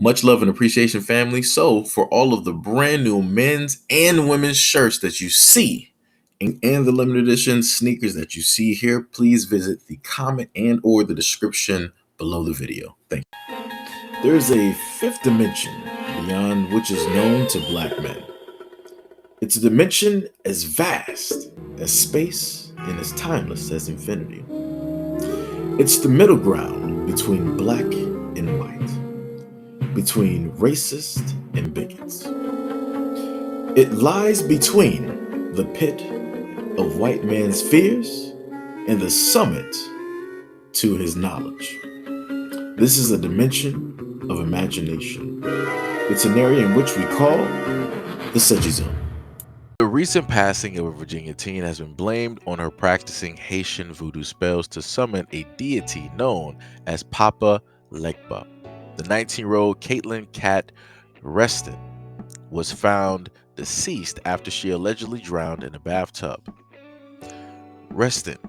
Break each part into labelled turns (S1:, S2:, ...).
S1: Much love and appreciation, family. So, for all of the brand new men's and women's shirts that you see and the limited edition sneakers that you see here, please visit the comment and or the description below the video. Thank you. There is a fifth dimension beyond which is known to black men. It's a dimension as vast as space and as timeless as infinity. It's the middle ground between black and white, between racist and bigots. It lies between the pit of white man's fears and the summit to his knowledge. This is a dimension of imagination. It's an area in which we call the Seiji zone. The recent passing of a Virginia teen has been blamed on her practicing Haitian voodoo spells to summon a deity known as Papa Legba. The 19-year-old Caitlin Kat Reston was found deceased after she allegedly drowned in a bathtub. Reston's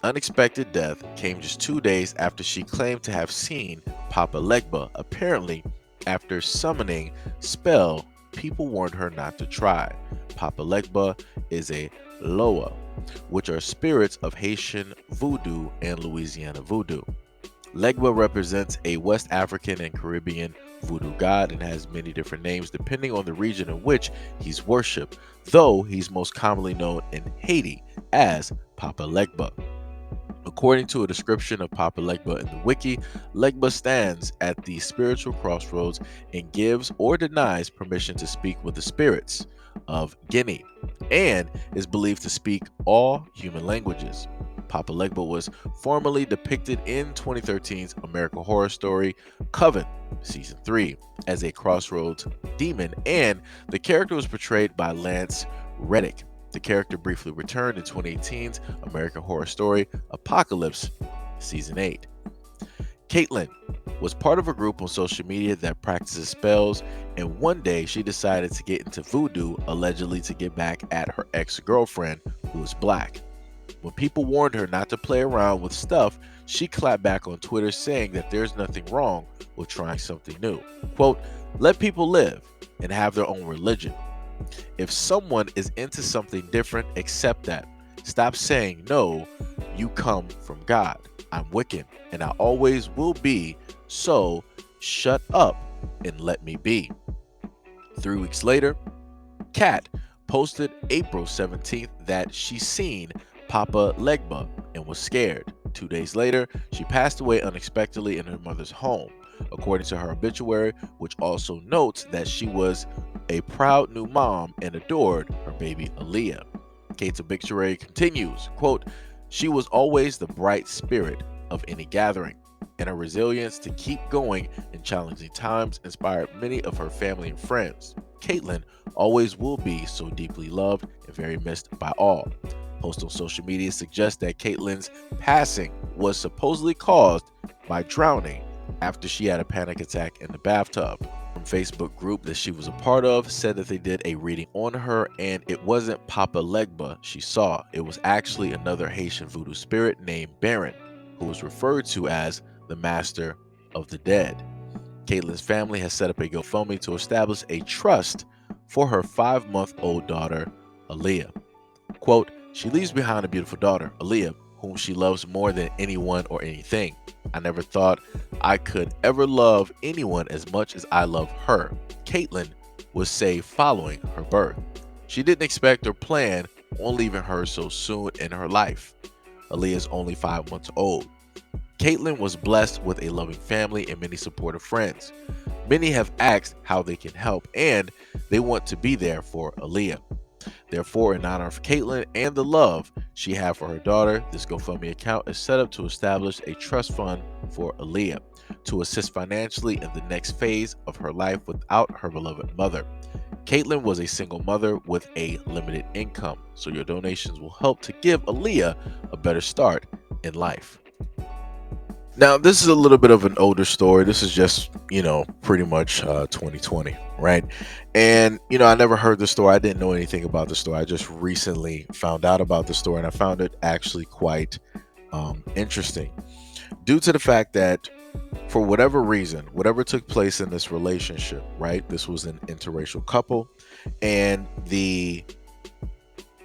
S1: unexpected death came just 2 days after she claimed to have seen Papa Legba. Apparently, after summoning spell, people warned her not to try. Papa Legba is a Loa, which are spirits of Haitian voodoo and Louisiana voodoo. Legba represents a West African and Caribbean voodoo god and has many different names depending on the region in which he's worshipped, though he's most commonly known in Haiti as Papa Legba. According to a description of Papa Legba in the wiki, Legba stands at the spiritual crossroads and gives or denies permission to speak with the spirits of Guinea and is believed to speak all human languages. Papa Legba was formerly depicted in 2013's American Horror Story Coven Season 3 as a crossroads demon, and the character was portrayed by Lance Reddick. The character briefly returned in 2018's American Horror Story Apocalypse Season 8. Caitlin was part of a group on social media that practices spells, and one day she decided to get into voodoo, allegedly to get back at her ex-girlfriend who was black. When people warned her not to play around with stuff, she clapped back on Twitter saying that there's nothing wrong with trying something new. Quote, "Let people live and have their own religion. If someone is into something different, accept that. Stop saying, no, you come from God. I'm Wiccan, and I always will be, so shut up and let me be." 3 weeks later, Kat posted April 17th that she seen Papa Legba and was scared. 2 days later, she passed away unexpectedly in her mother's home, according to her obituary, which also notes that she was a proud new mom and adored her baby Aaliyah. Kate's obituary continues, quote, "She was always the bright spirit of any gathering, and her resilience to keep going in challenging times inspired many of her family and friends. Caitlin always will be so deeply loved and very missed by all." Posts on social media suggest that Caitlin's passing was supposedly caused by drowning after she had a panic attack in the bathtub. From Facebook group that she was a part of said that they did a reading on her, and it wasn't Papa Legba she saw. It was actually another Haitian voodoo spirit named Baron, who was referred to as the Master of the Dead. Caitlin's family has set up a GoFundMe to establish a trust for her 5-month-old daughter, Aaliyah. Quote, "She leaves behind a beautiful daughter, Aaliyah, whom she loves more than anyone or anything. I never thought I could ever love anyone as much as I love her," Caitlin would say following her birth. She didn't expect or plan on leaving her so soon in her life. Aaliyah is only 5 months old. Caitlin was blessed with a loving family and many supportive friends. Many have asked how they can help, and they want to be there for Aaliyah. Therefore, in honor of Caitlin and the love she had for her daughter, this GoFundMe account is set up to establish a trust fund for Aaliyah to assist financially in the next phase of her life without her beloved mother. Caitlin was a single mother with a limited income, so your donations will help to give Aaliyah a better start in life. Now, this is a little bit of an older story. This is just, pretty much 2020, right? And, I never heard the story. I didn't know anything about the story. I just recently found out about the story, and I found it actually quite interesting due to the fact that
S2: For whatever reason, whatever took place in this relationship, right? This was an interracial couple, and the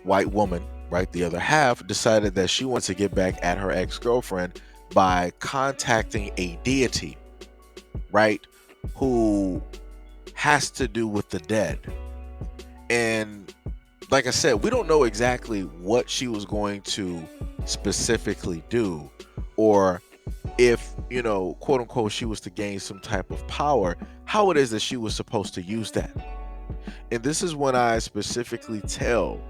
S2: white woman, right, the other half, decided that she wants to get back at her ex-girlfriend by contacting a deity, right, who has to do with the dead. And like I said, we don't know exactly what she was going to specifically do, or if, you know, quote unquote, she was to gain some type of power, how it is that she was supposed to use that. And this is when I specifically tell,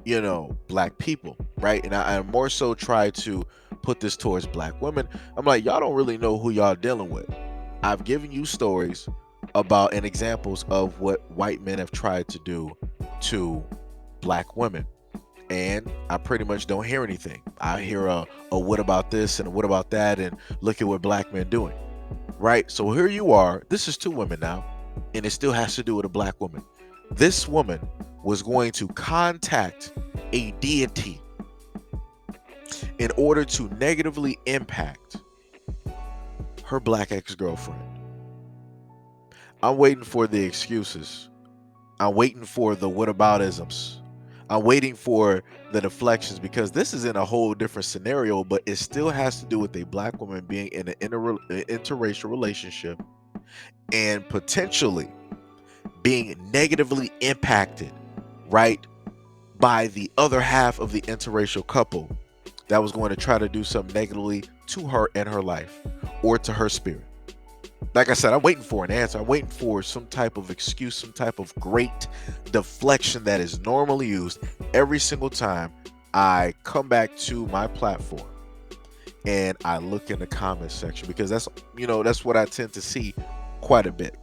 S2: you know, black people, right? And I more so try to put this towards black women. I'm like, y'all don't really know who y'all dealing with. I've given you stories about and examples of what white men have tried to do to black women, and I pretty much don't hear anything. I hear a what about this and a what about that, and look at what black men doing, right? So here you are, this is two women now, and it still has to do with a black woman. This woman was going to contact a deity in order to negatively impact her black ex-girlfriend. I'm waiting for the excuses. I'm waiting for the whataboutisms. I'm waiting for the deflections, because this is in a whole different scenario, but it still has to do with a black woman being in an interracial relationship and potentially being negatively impacted, right, by the other half of the interracial couple that was going to try to do something negatively to her and her life, or to her spirit. Like I said, I'm waiting for an answer. I'm waiting for some type of excuse, some type of great deflection that is normally used every single time I come back to my platform and I look in the comments section, because that's, you know, that's what I tend to see quite a bit.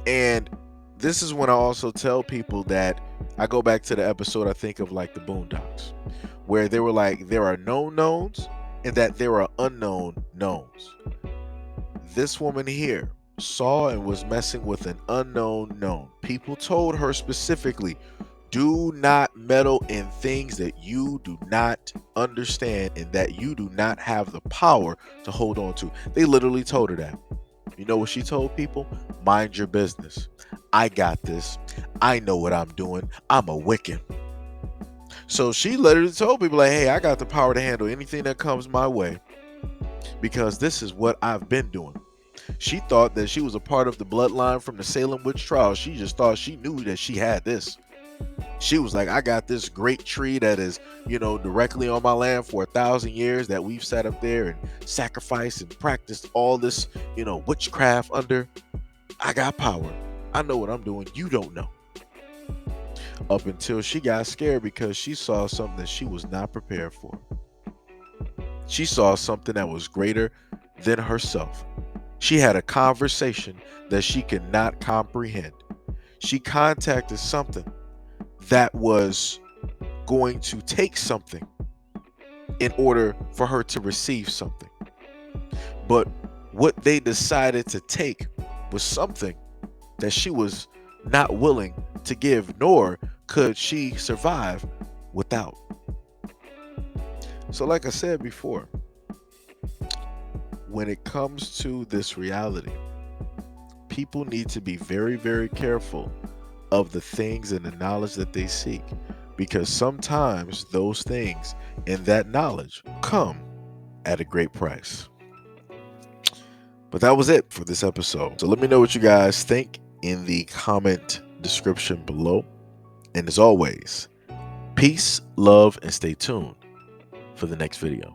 S2: And this is when I also tell people that I go back to the episode, I think, of like the Boondocks, where they were like, there are known knowns and that there are unknown knowns. This woman here saw and was messing with an unknown known. People told her specifically, do not meddle in things that you do not understand and that you do not have the power to hold on to. They literally told her that. You know what she told people? Mind your business. I got this. I know what I'm doing. I'm a Wiccan. So she literally told people like, hey, I got the power to handle anything that comes my way, because this is what I've been doing. She thought that she was a part of the bloodline from the Salem witch trials. She just thought she knew that she had this. She was like, I got this great tree that is, you know, directly on my land for 1,000 years that we've sat up there and sacrificed and practiced all this, you know, witchcraft under. I got power. I know what I'm doing. You don't know. Up until she got scared because she saw something that she was not prepared for. She saw something that was greater than herself. She had a conversation that she could not comprehend. She contacted something that was going to take something in order for her to receive something. But what they decided to take was something that she was not willing to give, nor could she survive without. So like I said before, when it comes to this reality, people need to be very, very careful of the things and the knowledge that they seek, because sometimes those things and that knowledge come at a great price. But that was it for this episode. So let me know what you guys think in the comment description below. And as always, peace, love, and stay tuned for the next video.